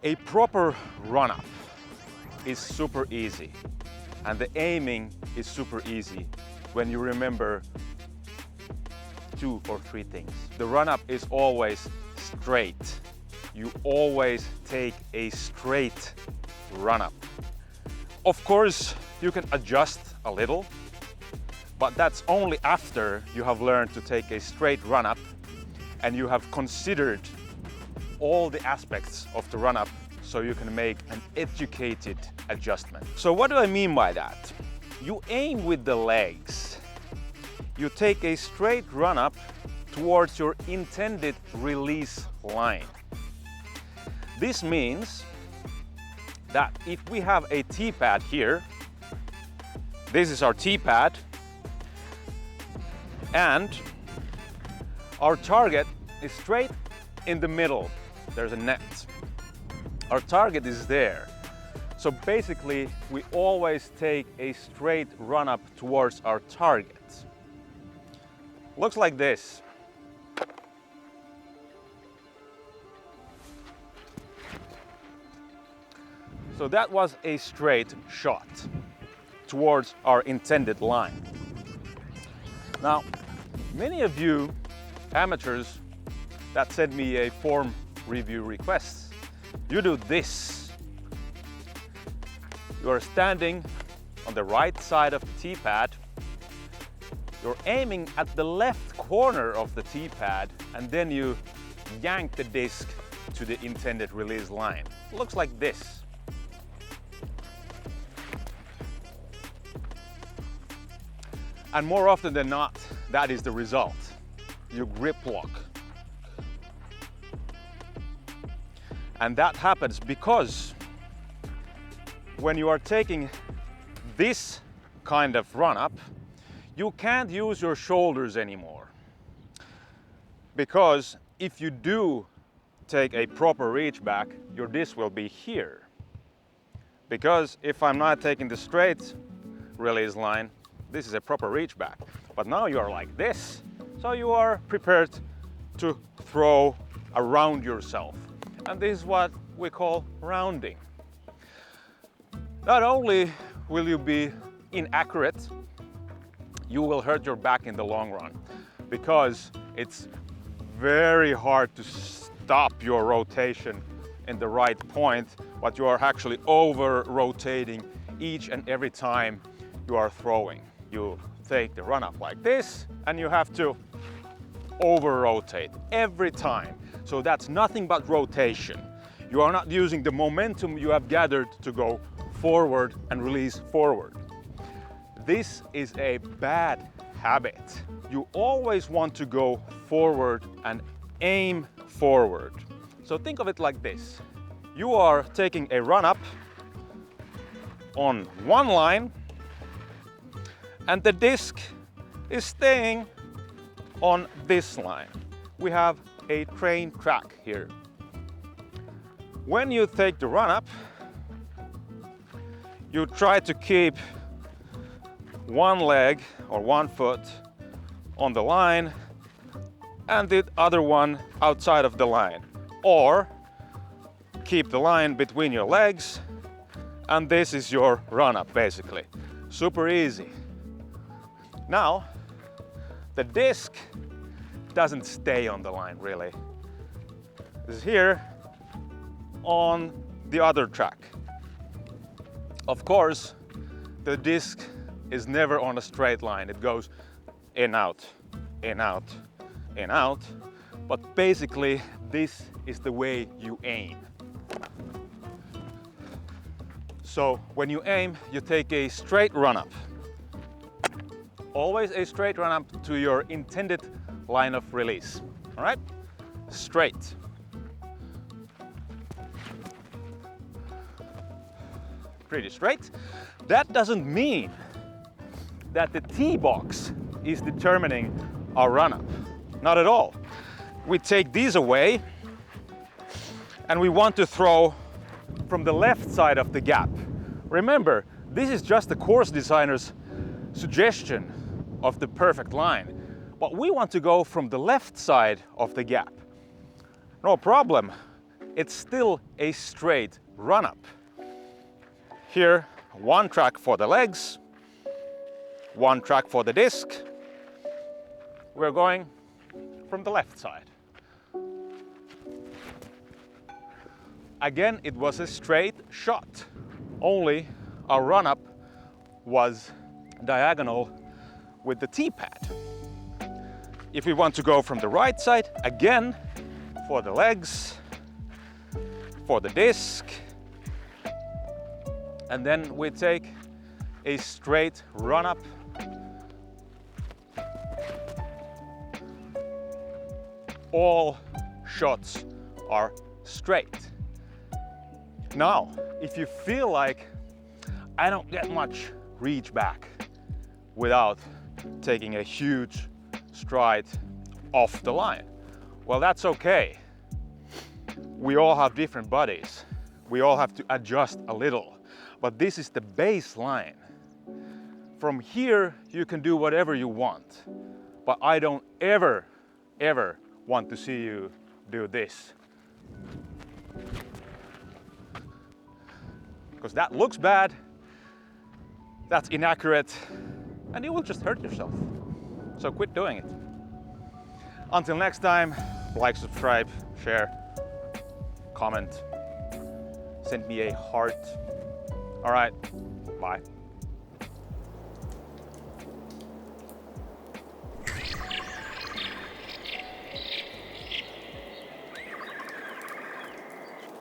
A proper run-up is super easy, and the aiming is super easy when you remember 2 or 3 things. The run-up is always straight. You always take a straight run-up. Of course, you can adjust a little, but that's only after you have learned to take a straight run-up and you have considered all the aspects of the run-up so you can make an educated adjustment. So what do I mean by that? You aim with the legs. You take a straight run-up towards your intended release line. This means that if we have a T-pad here, this is our T-pad, and our target is straight in the middle. There's a net. Our target is there. So basically, we always take a straight run-up towards our target. Looks like this. So that was a straight shot towards our intended line. Now, many of you amateurs that send me a form review request, you do this. You are standing on the right side of the T-pad. You're aiming at the left corner of the T-pad, and then you yank the disc to the intended release line. Looks like this. And more often than not, that is the result. You grip lock. And that happens because when you are taking this kind of run-up, you can't use your shoulders anymore. Because if you do take a proper reach back, your disc will be here. Because if I'm not taking the straight release line, this is a proper reach back. But now you are like this, so you are prepared to throw around yourself. And this is what we call rounding. Not only will you be inaccurate, you will hurt your back in the long run, because it's very hard to stop your rotation in the right point, but you are actually over rotating each and every time you are throwing. You take the run up like this, and you have to over rotate every time. So that's nothing but rotation. You are not using the momentum you have gathered to go forward and release forward. This is a bad habit. You always want to go forward and aim forward. So think of it like this. You are taking a run up on one line, and the disc is staying on this line. We have a train track here. When you take the run up, you try to keep one leg or one foot on the line and the other one outside of the line. Or keep the line between your legs, and this is your run up basically. Super easy. Now, the disc doesn't stay on the line really. It's here on the other track. Of course, the disc is never on a straight line. It goes in, out, in, out, in, out. But basically, this is the way you aim. So when you aim, you take a straight run up. Always a straight run up to your intended line of release. All right? Straight. Pretty straight. That doesn't mean that the tee box is determining our run up. Not at all. We take these away and we want to throw from the left side of the gap. Remember, this is just the course designer's suggestion of the perfect line, but we want to go from the left side of the gap. No problem. it's still a straight run-up. Here, one track for the legs, one track for the disc. We're going from the left side. Again, it was a straight shot, only our run-up was diagonal with the T-pad. If we want to go from the right side, again, for the legs, for the disc, and then we take a straight run-up. All shots are straight. Now, if you feel like I don't get much reach back without taking a huge stride off the line, well, that's okay. We all have different bodies. We all have to adjust a little, but this is the baseline. From here, you can do whatever you want, but I don't ever want to see you do this. Because that looks bad, that's inaccurate, and you will just hurt yourself. So quit doing it. Until next time, like, subscribe, share, comment, send me a heart. All right, bye.